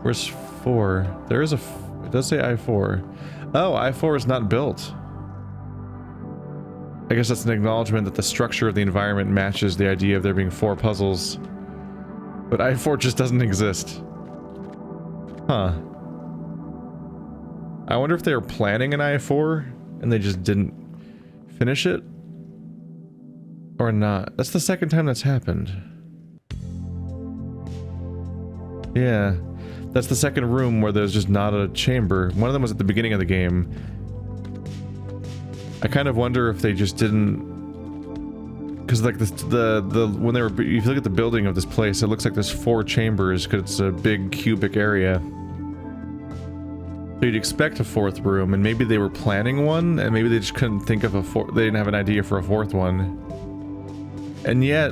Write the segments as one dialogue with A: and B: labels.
A: Where's 4? There is a... It does say I4. Oh, I4 is not built. I guess that's an acknowledgement that the structure of the environment matches the idea of there being 4 puzzles. But I4 just doesn't exist. Huh. I wonder if they were planning an I4 and they just didn't finish it? Or not. That's the second time that's happened. Yeah. That's the second room where there's just not a chamber. One of them was at the beginning of the game. I kind of wonder if they just didn't... Because like when they were... If you look at the building of this place, it looks like there's 4 chambers because it's a big cubic area. So you'd expect a 4th room, and maybe they were planning one, and maybe they just couldn't think of a 4th... They didn't have an idea for a 4th one. And yet,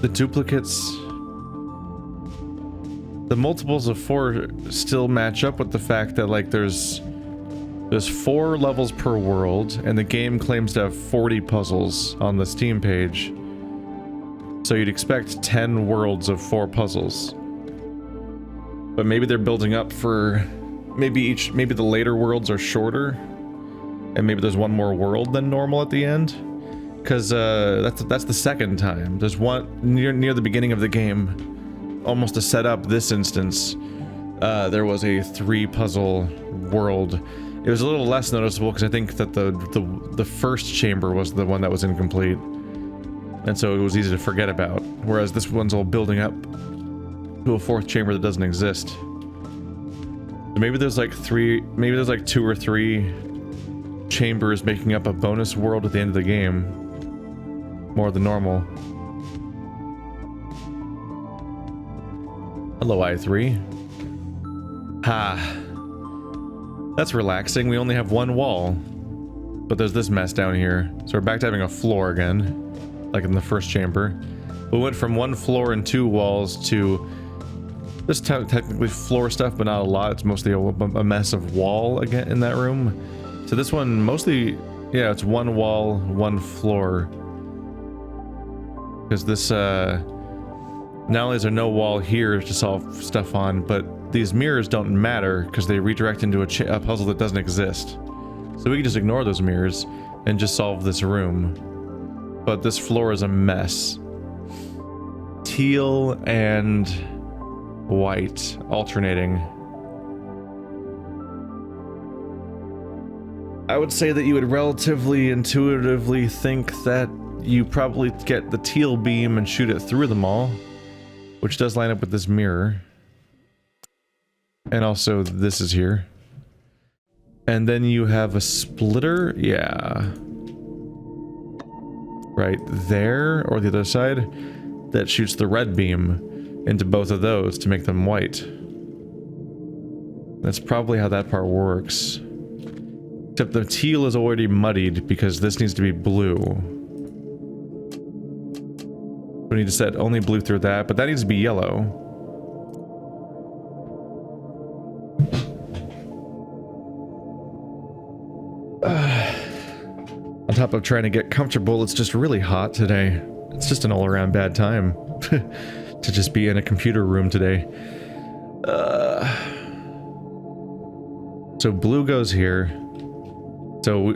A: the duplicates... The multiples of 4 still match up with the fact that, like, there's 4 levels per world, and the game claims to have 40 puzzles on the Steam page. So you'd expect 10 worlds of 4 puzzles. But maybe they're building up for... Maybe the later worlds are shorter, and maybe there's one more world than normal at the end. Because that's the second time. There's one near the beginning of the game. Almost to set up this instance, there was a 3 puzzle world. It was a little less noticeable because I think that the first chamber was the one that was incomplete, and so it was easy to forget about. Whereas this one's all building up to a 4th chamber that doesn't exist. So maybe there's like 2 or 3 chambers making up a bonus world at the end of the game, more than normal. Hello, I3. Ha. That's relaxing. We only have 1 wall. But there's this mess down here. So we're back to having a floor again. Like in the first chamber. We went from 1 floor and 2 walls to... This technically floor stuff, but not a lot. It's mostly a mess of wall again in that room. So this one mostly... Yeah, it's 1 wall, 1 floor. Because this, not only is there no wall here to solve stuff on, but these mirrors don't matter because they redirect into a puzzle that doesn't exist. So we can just ignore those mirrors and just solve this room. But this floor is a mess. Teal and white alternating. I would say that you would relatively intuitively think that you probably get the teal beam and shoot it through them all. Which does line up with this mirror. And also this is here. And then you have a splitter, yeah. Right there, or the other side, that shoots the red beam into both of those to make them white. That's probably how that part works. Except the teal is already muddied because this needs to be blue. We need to set only blue through that, but that needs to be yellow. On top of trying to get comfortable, it's just really hot today. It's just an all-around bad time to just be in a computer room today. So blue goes here. So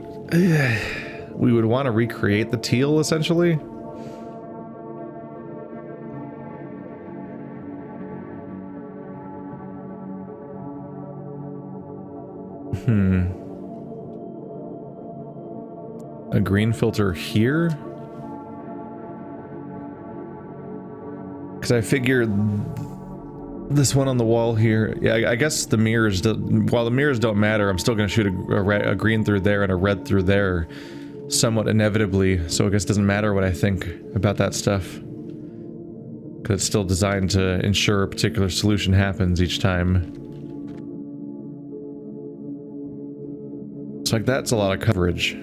A: we would want to recreate the teal, essentially. A green filter here? Because I figured this one on the wall here, yeah, I guess the mirrors, while the mirrors don't matter, I'm still going to shoot a green through there and a red through there, somewhat inevitably, so I guess it doesn't matter what I think about that stuff. Because it's still designed to ensure a particular solution happens each time. So like that's a lot of coverage.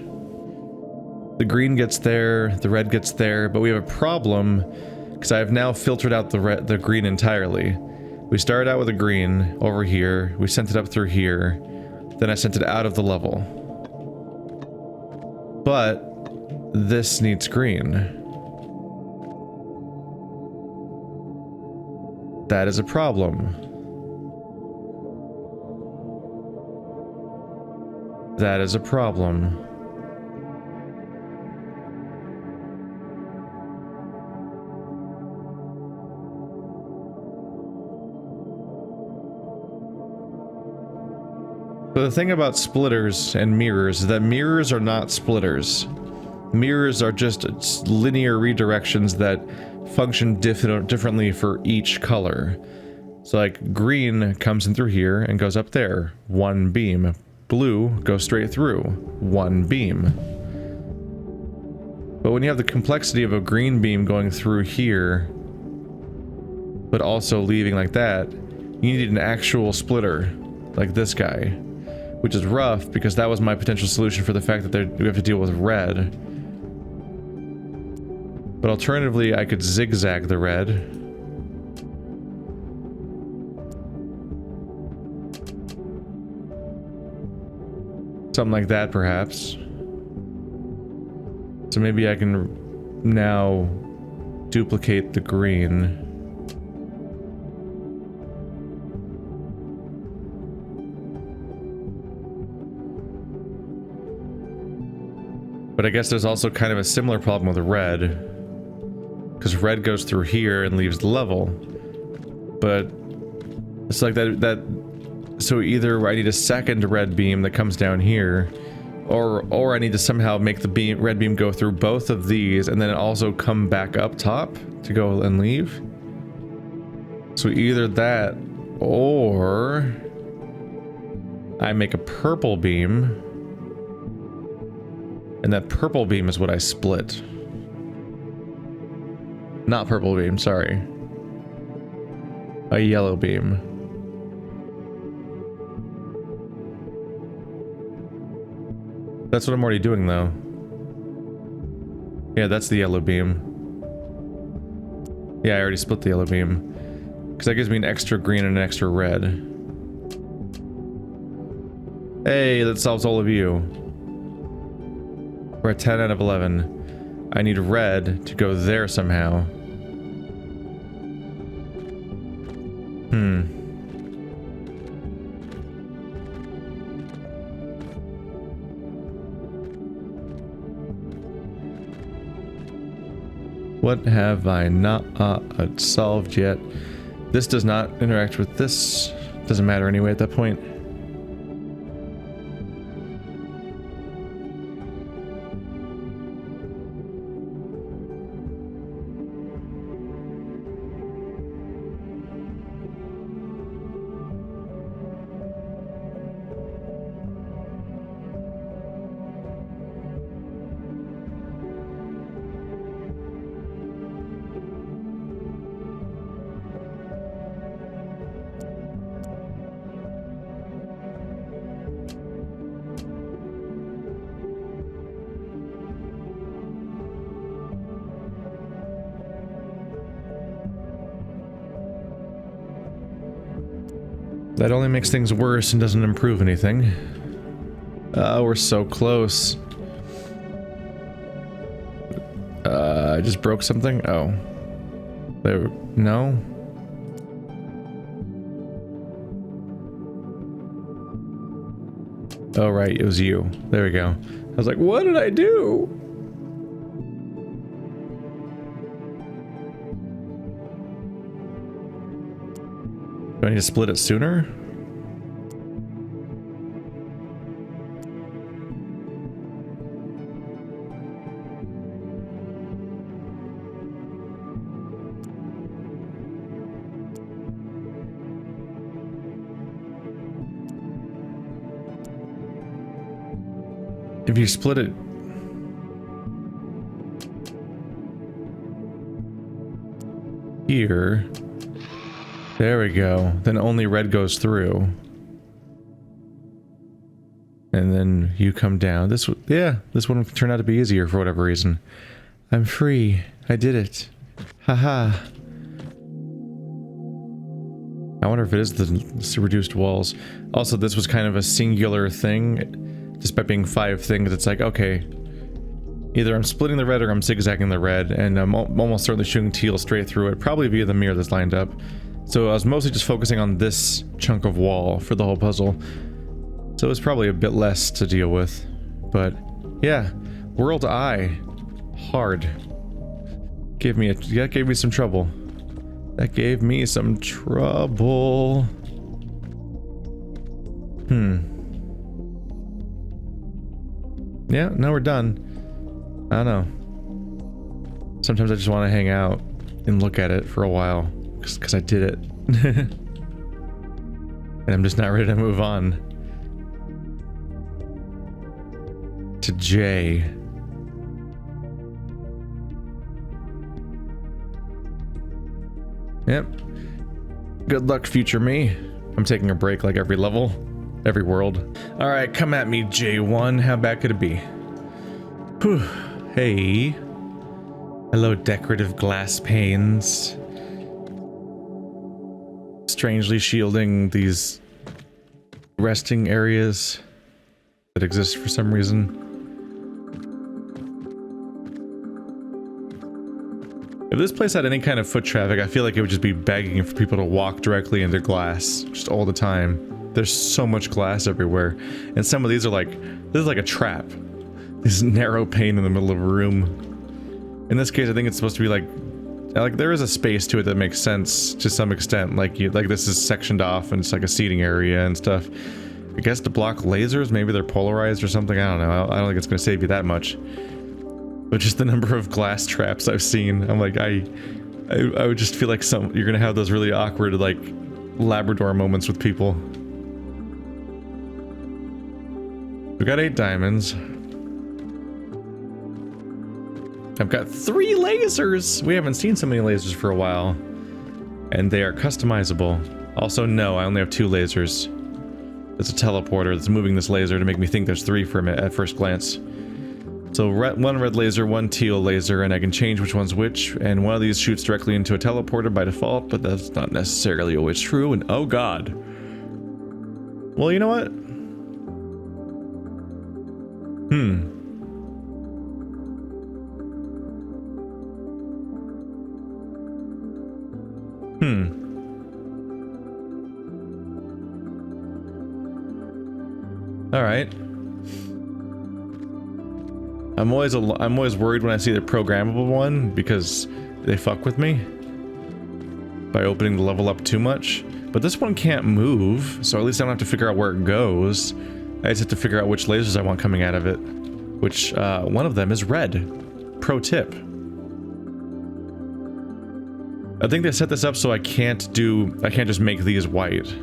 A: The green gets there, the red gets there, but we have a problem because I have now filtered out the green entirely. We started out with a green over here, we sent it up through here, then I sent it out of the level. But this needs green. That is a problem. That is a problem. So the thing about splitters and mirrors is that mirrors are not splitters. Mirrors are just linear redirections that function differently for each color. So like green comes in through here and goes up there, one beam. Blue goes straight through, one beam. But when you have the complexity of a green beam going through here, but also leaving like that, you need an actual splitter, like this guy. Which is rough, because that was my potential solution for the fact that we have to deal with red. But alternatively, I could zigzag the red. Something like that, perhaps. So maybe I can now duplicate the green. But I guess there's also kind of a similar problem with red. Because red goes through here and leaves the level. But it's like that so either I need a second red beam that comes down here, or I need to somehow make the red beam go through both of these and then also come back up top to go and leave. So either that, or I make a purple beam. And that purple beam is what I split. Not purple beam, sorry. A yellow beam. That's what I'm already doing, though. Yeah, that's the yellow beam. Yeah, I already split the yellow beam. Because that gives me an extra green and an extra red. Hey, that solves all of you. We're at 10 out of 11. I need red to go there somehow. What have I not solved yet? This does not interact with this. Doesn't matter anyway at that point. That only makes things worse and doesn't improve anything. We're so close. I just broke something? Oh. There, no? Oh right, it was you. There we go. I was like, what did I do? Do I need to split it sooner? If you split it here, there we go, then only red goes through. And then you come down. This one turned out to be easier for whatever reason. I'm free. I did it. Haha. I wonder if it is the reduced walls. Also, this was kind of a singular thing. Despite being 5 things, it's like, okay, either I'm splitting the red or I'm zigzagging the red, and I'm almost certainly shooting teal straight through it, probably via the mirror that's lined up. So I was mostly just focusing on this chunk of wall for the whole puzzle. So it's probably a bit less to deal with. But yeah, World Eye. Hard. That gave me some trouble. That gave me some trouble. Yeah, now we're done. I don't know. Sometimes I just want to hang out and look at it for a while. Because I did it. And I'm just not ready to move on. To J. Yep. Good luck, future me. I'm taking a break like every level, every world. Alright, come at me, J1. How bad could it be? Whew. Hey. Hello, decorative glass panes. Strangely shielding these resting areas that exist for some reason. If this place had any kind of foot traffic, I feel like it would just be begging for people to walk directly into glass, just all the time. There's so much glass everywhere, and some of these are like, this is like a trap. This narrow pane in the middle of a room. In this case, I think it's supposed to be like there is a space to it that makes sense to some extent. Like this is sectioned off and it's like a seating area and stuff. I guess to block lasers, maybe they're polarized or something. I don't know. I don't think it's going to save you that much. But just the number of glass traps I've seen, I'm like, I would just feel like you're gonna have those really awkward, like, Labrador moments with people. We got 8 diamonds. I've got 3 lasers! We haven't seen so many lasers for a while. And they are customizable. Also, no, I only have 2 lasers. There's a teleporter that's moving this laser to make me think there's 3 for me at first glance. So one red laser, 1 teal laser, and I can change which one's which, and one of these shoots directly into a teleporter by default, but that's not necessarily always true, and oh god. Well, you know what? Alright. I'm always worried when I see the programmable one because they fuck with me by opening the level up too much. But this one can't move, so at least I don't have to figure out where it goes. I just have to figure out which lasers I want coming out of it. Which, one of them is red. Pro tip. I think they set this up so I can't just make these white.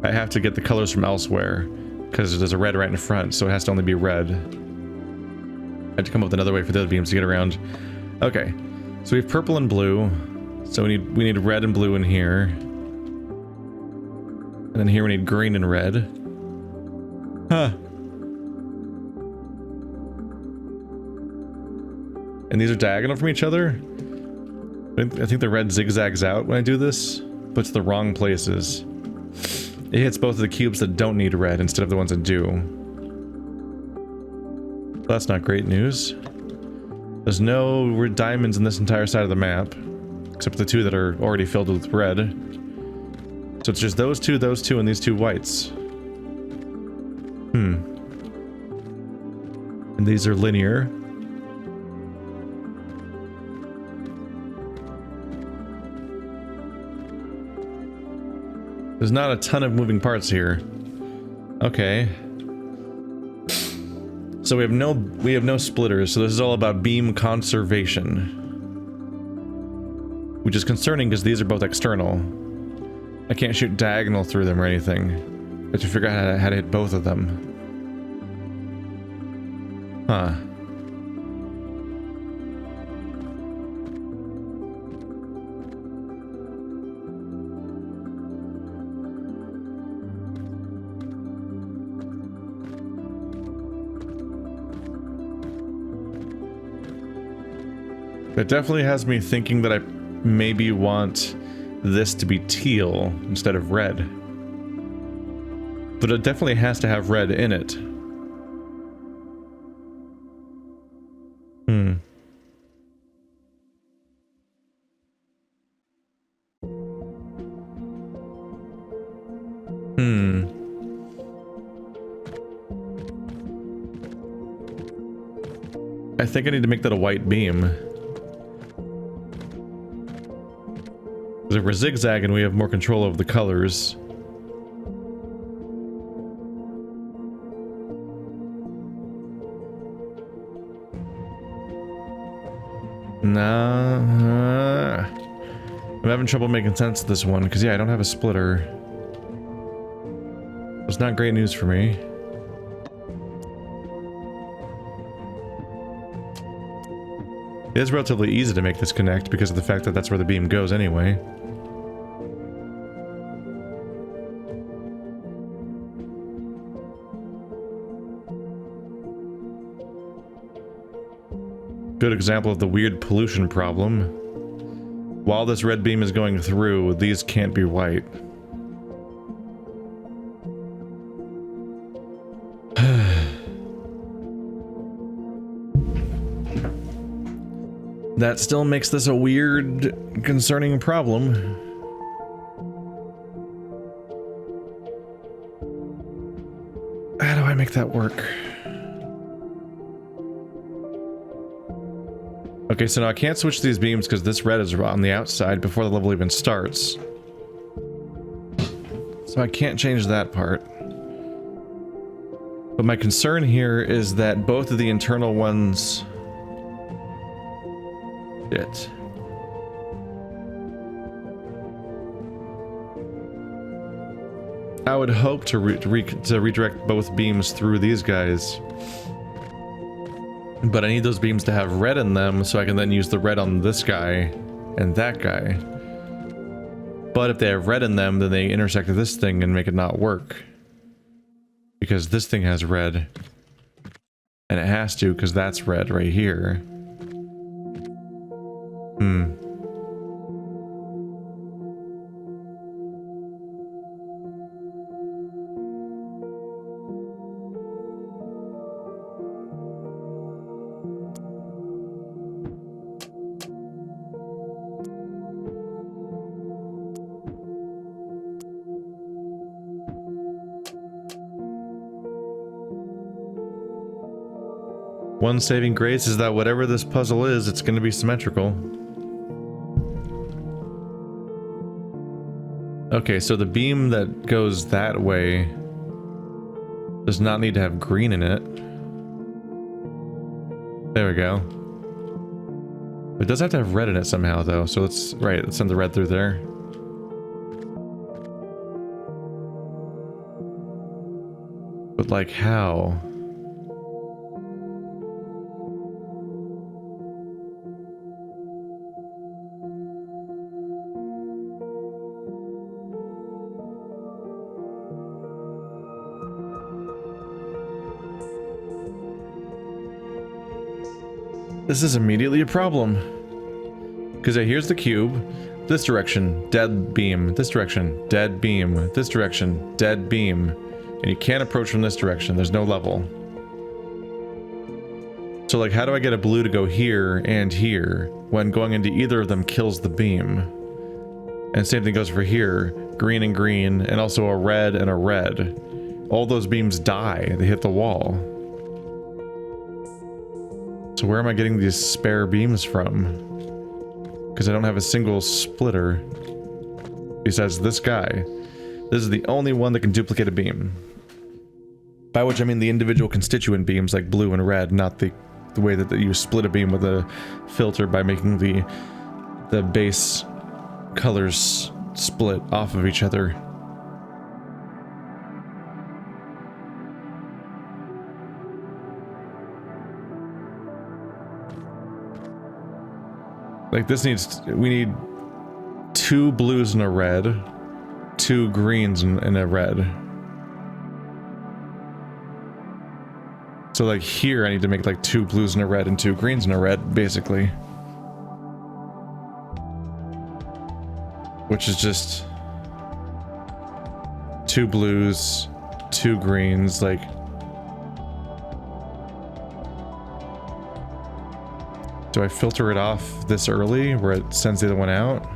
A: I have to get the colors from elsewhere, because there's a red right in front, so it has to only be red. I had to come up with another way for the other beams to get around. Okay, so we have purple and blue. So we need red and blue in here. And then here we need green and red. Huh. And these are diagonal from each other? I think the red zigzags out when I do this, but to the wrong places. It hits both of the cubes that don't need red instead of the ones that do. That's not great news. There's no diamonds in this entire side of the map, except the 2 that are already filled with red. So it's just those 2, and these 2 whites. And these are linear. There's not a ton of moving parts here. Okay. So we have no splitters, so this is all about beam conservation. Which is concerning because these are both external. I can't shoot diagonal through them or anything. I have to figure out how to hit both of them. Huh. It definitely has me thinking that I maybe want this to be teal instead of red. But it definitely has to have red in it. I think I need to make that a white beam. Because if we're zigzagging, we have more control over the colors. Nah. I'm having trouble making sense of this one, because yeah, I don't have a splitter. It's not great news for me. It is relatively easy to make this connect because of the fact that that's where the beam goes anyway. Good example of the weird pollution problem. While this red beam is going through, these can't be white. That still makes this a weird, concerning problem. How do I make that work? Okay, so now I can't switch these beams because this red is on the outside before the level even starts. So I can't change that part. But my concern here is that both of the internal ones... Shit. I would hope to redirect both beams through these guys. But I need those beams to have red in them so I can then use the red on this guy and that guy. But if they have red in them, then they intersect with this thing and make it not work. Because this thing has red. And it has to, because that's red right here. One saving grace is that whatever this puzzle is, it's going to be symmetrical. Okay, so the beam that goes that way does not need to have green in it. There we go. It does have to have red in it somehow, though, so let's send the red through there. But, like, how? This is immediately a problem. Because here's the cube. This direction, dead beam. This direction, dead beam. This direction, dead beam. And you can't approach from this direction. There's no level. So, like, how do I get a blue to go here and here when going into either of them kills the beam? And same thing goes for here. Green and green, and also a red and a red. All those beams die. They hit the wall. So where am I getting these spare beams from? Because I don't have a single splitter. Besides this guy. This is the only one that can duplicate a beam. By which I mean the individual constituent beams like blue and red, not the way that you split a beam with a filter by making the base colors split off of each other. Like this we need 2 blues and a red, 2 greens and a red. So like here I need to make like 2 blues and a red and 2 greens and a red, basically. Which is just 2 blues, 2 greens, like... Do I filter it off this early, where it sends the other one out?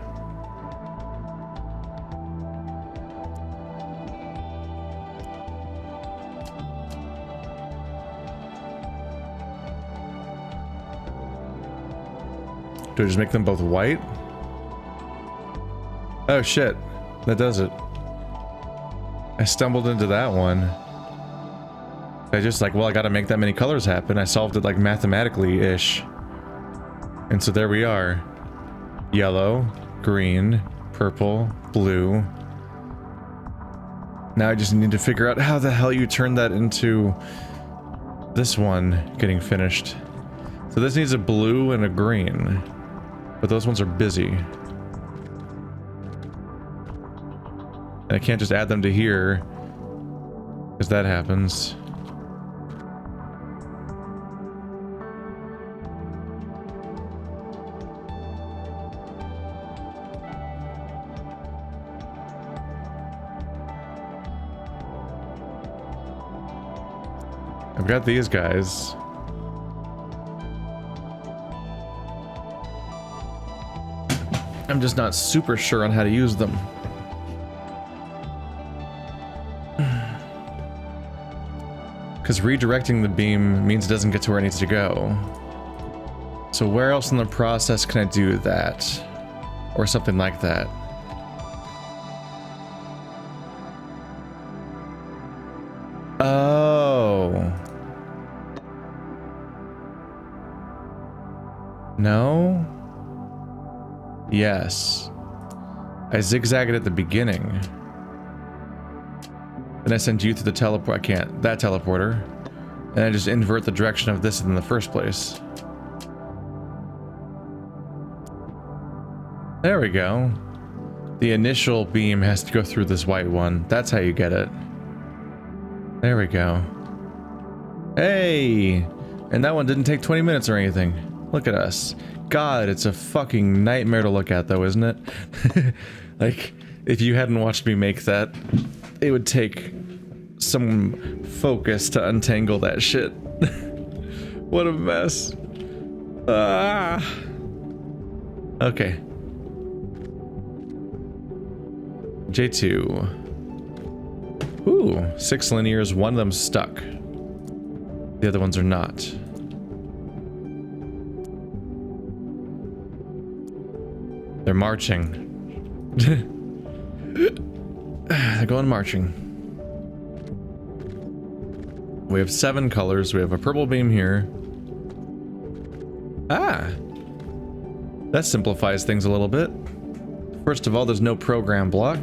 A: Do I just make them both white? Oh shit, that does it. I stumbled into that one. I just like, well, I gotta make that many colors happen. I solved it like mathematically-ish. And so there we are. Yellow, green, purple, blue. Now I just need to figure out how the hell you turn that into this one getting finished. So this needs a blue and a green, but those ones are busy. And I can't just add them to here, because that happens. I've got these guys. I'm just not super sure on how to use them. Because redirecting the beam means it doesn't get to where it needs to go. So where else in the process can I do that? Or something like that? Oh. No? Yes. I zigzag it at the beginning. Then I send you through the teleport. I can't. That teleporter. And I just invert the direction of this in the first place. There we go. The initial beam has to go through this white one. That's how you get it. There we go. Hey! And that one didn't take 20 minutes or anything. Look at us. God, it's a fucking nightmare to look at though, isn't it? Like, if you hadn't watched me make that, it would take some focus to untangle that shit. What a mess. Ah. Okay. J2. Ooh, 6 linears, one of them's stuck. The other ones are not. They're marching. They're going marching. We have 7 colors. We have a purple beam here. Ah! That simplifies things a little bit. First of all, there's no program block.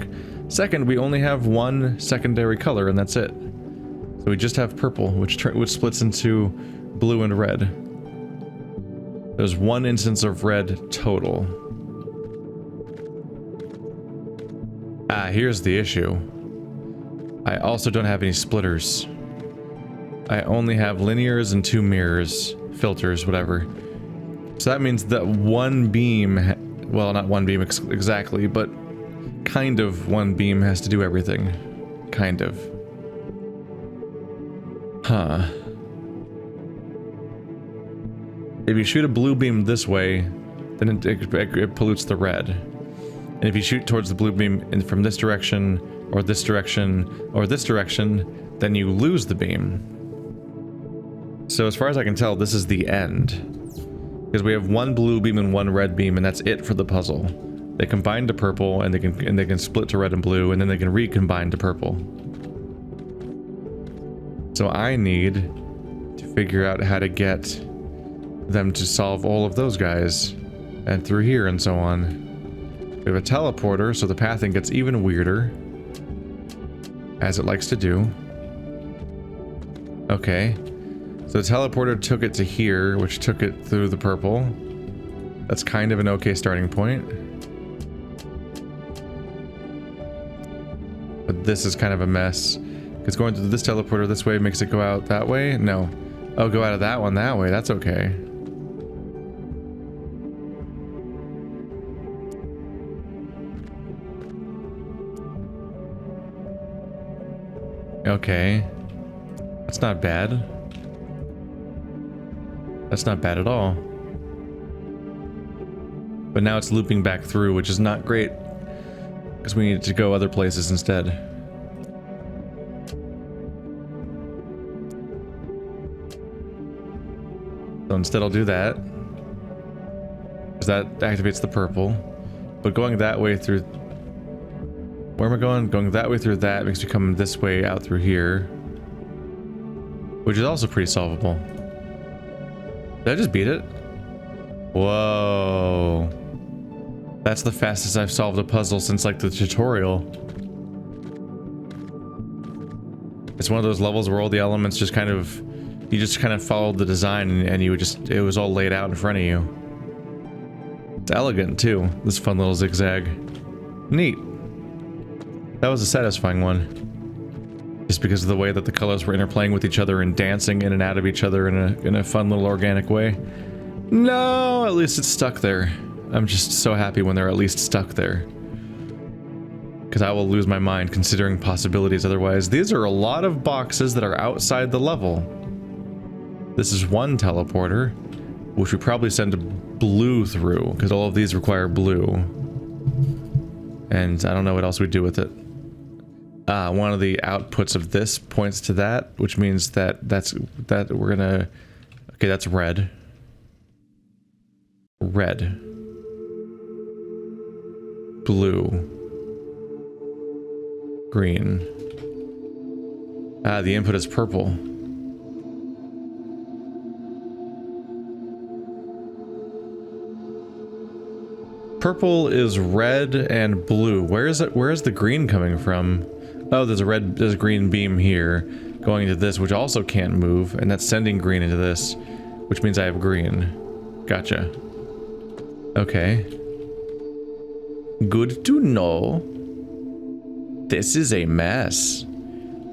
A: Second, we only have one secondary color, and that's it. So we just have purple, which splits into blue and red. There's one instance of red total. Ah, here's the issue. I also don't have any splitters. I only have linears and 2 mirrors, filters, whatever. So that means that one beam, well, not one beam exactly, but kind of one beam has to do everything. Kind of. Huh. If you shoot a blue beam this way, then it pollutes the red. And if you shoot towards the blue beam from this direction, or this direction, or this direction, then you lose the beam. So as far as I can tell, this is the end. Because we have one blue beam and one red beam, and that's it for the puzzle. They combine to purple, and they can split to red and blue, and then they can recombine to purple. So I need to figure out how to get them to solve all of those guys, and through here and so on. We have a teleporter, so the pathing gets even weirder, as it likes to do. Okay. So the teleporter took it to here, which took it through the purple. That's kind of an okay starting point. But this is kind of a mess. Because going through this teleporter this way makes it go out that way? No. Oh, go out of that one that way. That's okay. Okay. That's not bad. That's not bad at all. But now it's looping back through, which is not great. Because we need to go other places instead. So instead I'll do that. because that activates the purple. But going that way through... Where am I going? Going that way through that makes me come this way out through here. Which is also pretty solvable. Did I just beat it? Whoa. That's the fastest I've solved a puzzle since like the tutorial. It's one of those levels where all the elements just kind of... You just kind of followed the design and you would just... It was all laid out in front of you. It's elegant too, this fun little zigzag. Neat. That was a satisfying one. Just because of the way that the colors were interplaying with each other and dancing in and out of each other in a fun little organic way. No, at least it's stuck there. I'm just so happy when they're at least stuck there. Because I will lose my mind considering possibilities otherwise. These are a lot of boxes that are outside the level. This is one teleporter, which we probably send blue through, because all of these require blue. And I don't know what else we do with it. One of the outputs of this points to that, which means that we're gonna... Okay, that's red. Red. Blue. Green. The input is purple. Purple is red and blue. Where is it? Where is the green coming from? Oh, there's a green beam here going into this, which also can't move, and that's sending green into this, which means I have green. Gotcha. Okay. Good to know. This is a mess.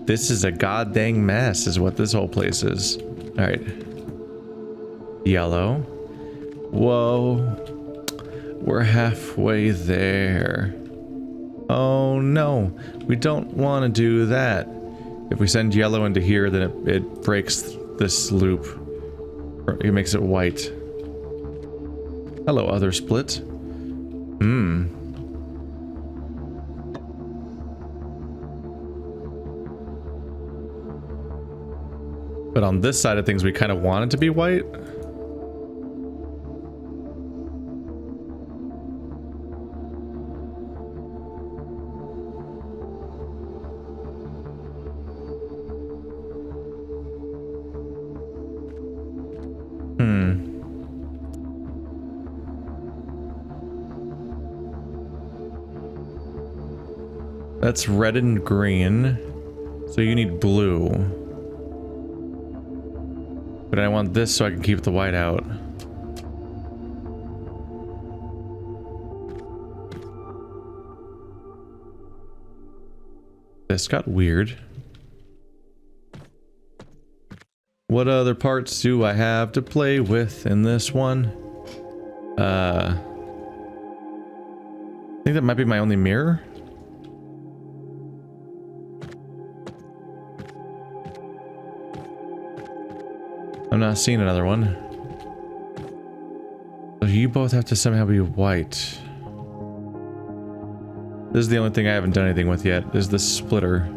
A: This is a goddamn mess, is what this whole place is. Alright. Yellow. Whoa. We're halfway there. Oh no, we don't want to do that. If we send yellow into here, then it breaks this loop. It makes it white. Hello, other split. But on this side of things, we kind of want it to be white. That's red and green, so you need blue. But I want this so I can keep the white out. This got weird. What other parts do I have to play with in this one? I think that might be my only mirror. I'm not seeing another one. So you both have to somehow be white. This is the only thing I haven't done anything with yet, is the splitter.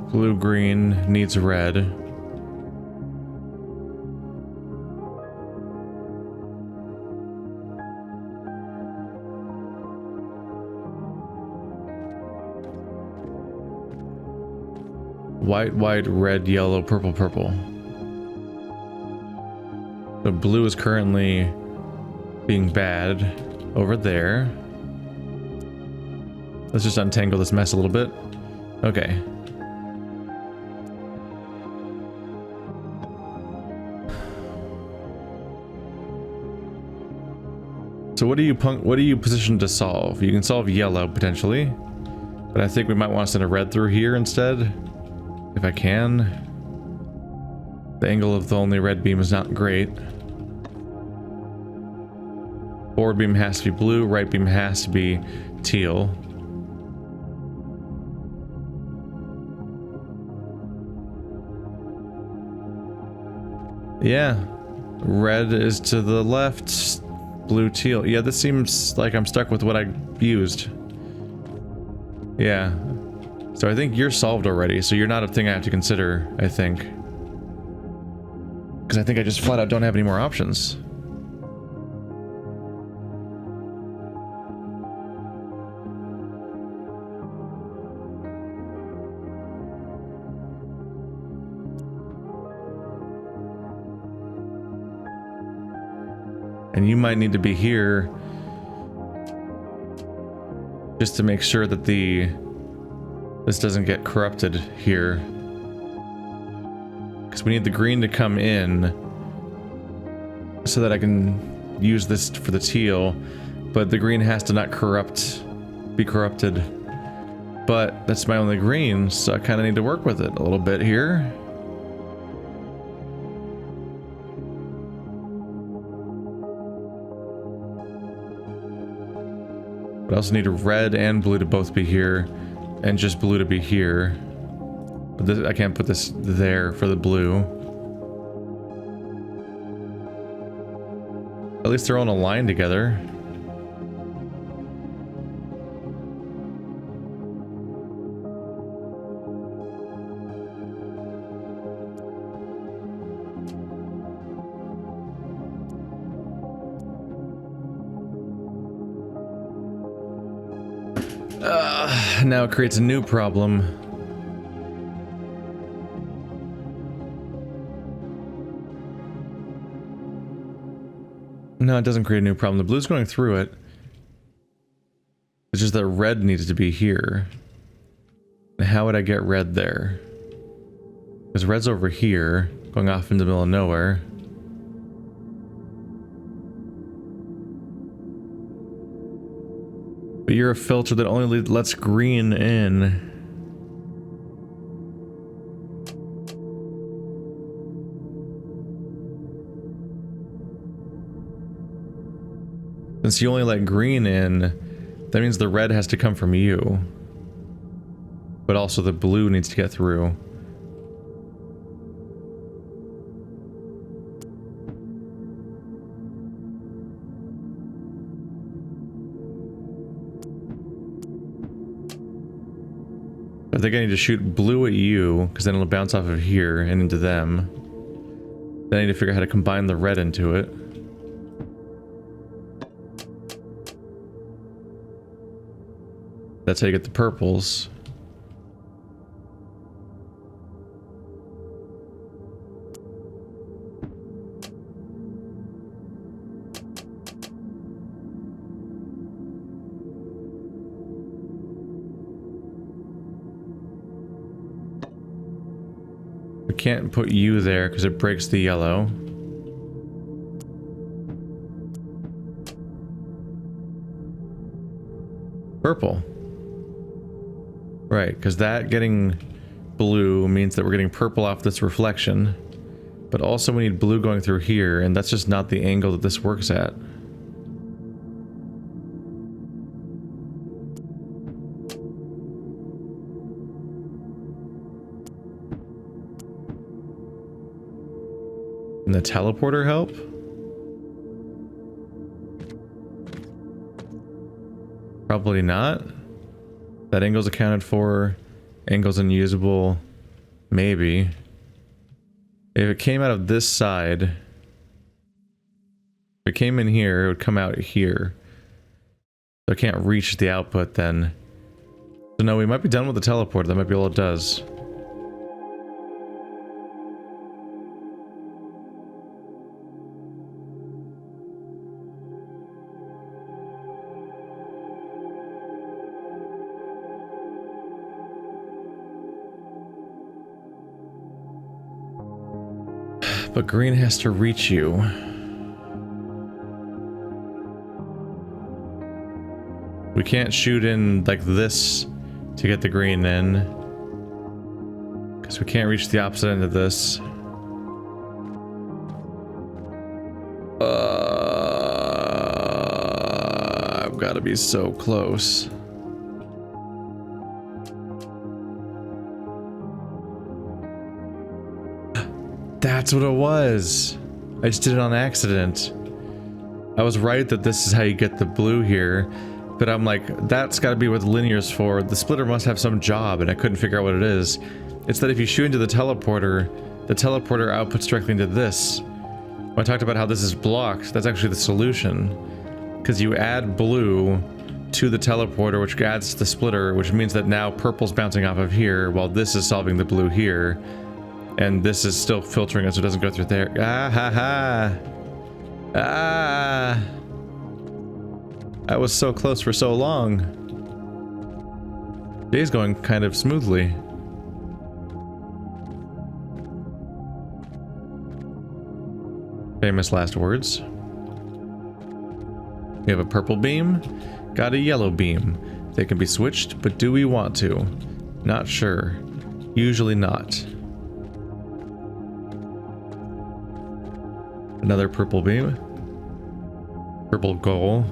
A: Blue-green needs red. White, white, red, yellow, purple, purple. The blue is currently being bad over there. Let's just untangle this mess a little bit. Okay. So what are you positioned to solve? You can solve yellow potentially, but I think we might want to send a red through here instead, if I can. The angle of the only red beam is not great. Forward beam has to be blue, right beam has to be teal. Yeah. Red is to the left. Blue, teal. Yeah, this seems like I'm stuck with what I used. Yeah. So I think you're solved already, so you're not a thing I have to consider, I think. Because I think I just flat out don't have any more options. And you might need to be here just to make sure that this doesn't get corrupted here. Because we need the green to come in so that I can use this for the teal, but the green has to not be corrupted. But that's my only green, so I kind of need to work with it a little bit here. But I also need red and blue to both be here, and just blue to be here. But this, I can't put this there for the blue. At least they're all in a line together. Now it creates a new problem. No, it doesn't create a new problem. The blue's going through it. It's just that red needs to be here. And how would I get red there? Because red's over here, going off into the middle of nowhere. But you're a filter that only lets green in. Since you only let green in, that means the red has to come from you. But also the blue needs to get through. I think I need to shoot blue at you, because then it'll bounce off of here and into them. Then I need to figure out how to combine the red into it. That's how you get the purples. We can't put you there because it breaks the yellow. Purple. Right, because that getting blue means that we're getting purple off this reflection. But also we need blue going through here, and that's just not the angle that this works at. And the teleporter help? Probably not. That angle's accounted for. Angle's unusable. Maybe. If it came out of this side, if it came in here, it would come out here. So I can't reach the output then. So no, we might be done with the teleporter. That might be all it does. But green has to reach you. We can't shoot in like this to get the green in. Because we can't reach the opposite end of this. I've got to be so close. That's what it was. I just did it on accident. I was right that this is how you get the blue here, but I'm like, that's got to be what the linear's for. The splitter must have some job, and I couldn't figure out what it is. It's that if you shoot into the teleporter outputs directly into this. When I talked about how this is blocked, that's actually the solution. Because you add blue to the teleporter, which adds to the splitter, which means that now purple's bouncing off of here, while this is solving the blue here. And this is still filtering it so it doesn't go through there. Ah ha ha! Ah! I was so close for so long. Day's going kind of smoothly. Famous last words. We have a purple beam, got a yellow beam. They can be switched, but do we want to? Not sure. Usually not. Another purple beam. Purple goal.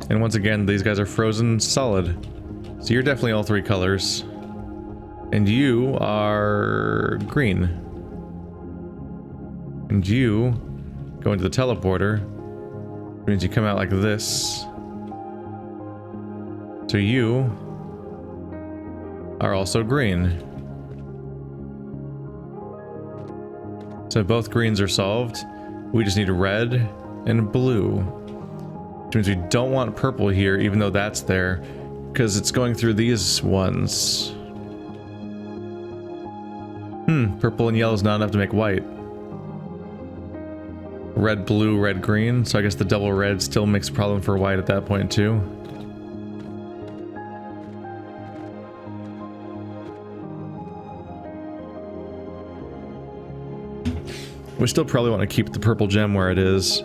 A: And once again, these guys are frozen solid. So you're definitely all three colors. And you are green. And you go into the teleporter. Which means you come out like this. So you are also green. So both greens are solved. We just need red and blue. Which means we don't want purple here, even though that's there, because it's going through these ones. Purple and yellow is not enough to make white. Red, blue, red, green. So I guess the double red still makes a problem for white at that point too. We still probably want to keep the purple gem where it is.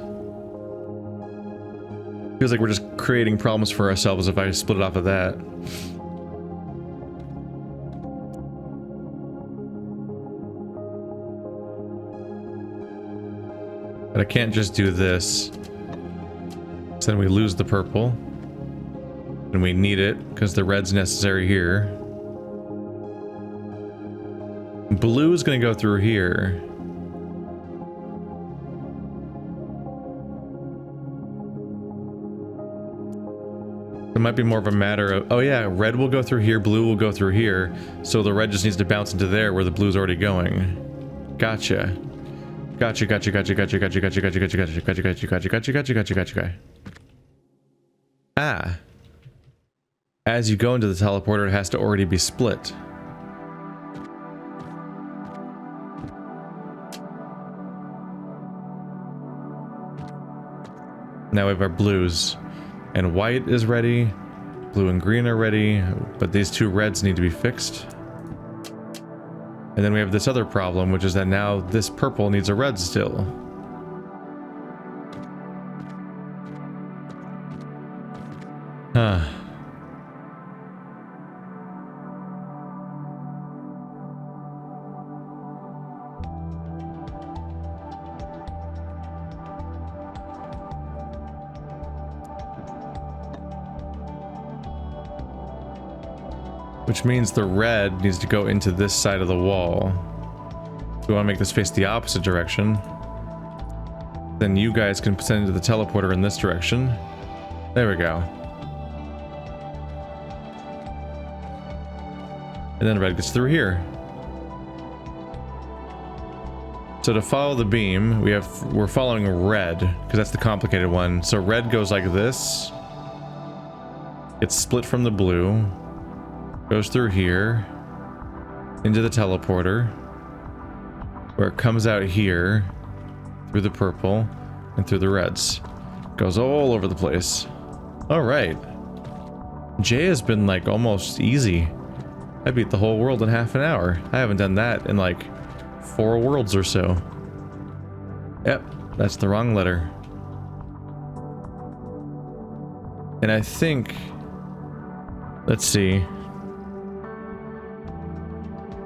A: Feels like we're just creating problems for ourselves if I split it off of that. But I can't just do this. So then we lose the purple. And we need it because the red's necessary here. Blue is going to go through here. It might be more of a matter of, oh yeah, red will go through here, blue will go through here, so the red just needs to bounce into there where the blue's already going. Gotcha. Gotcha, gotcha, gotcha, gotcha, gotcha, gotcha, gotcha, gotcha, gotcha, gotcha, gotcha, gotcha, gotcha, gotcha, gotcha, gotcha. Ah. As you go into the teleporter, it has to already be split. Now we have our blues. And white is ready, blue and green are ready, but these two reds need to be fixed. And then we have this other problem, which is that now this purple needs a red still. Which means the red needs to go into this side of the wall. If we want to make this face the opposite direction, then you guys can send into the teleporter in this direction. There we go. And then red gets through here. So to follow the beam, we're following red, because that's the complicated one. So red goes like this. It's split from the blue. Goes through here. Into the teleporter. Where it comes out here. Through the purple. And through the reds. Goes all over the place. Alright. J has been like almost easy. I beat the whole world in half an hour. I haven't done that in like 4 worlds or so. Yep, that's the wrong letter. And I think... Let's see.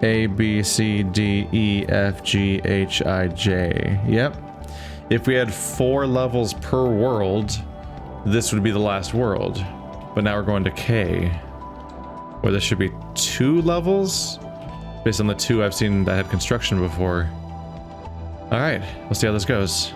A: A, B, C, D, E, F, G, H, I, J. Yep. If we had 4 levels per world, this would be the last world. But now we're going to K. Where there should be 2 levels? Based on the 2 I've seen that had construction before. All right, let's see how this goes.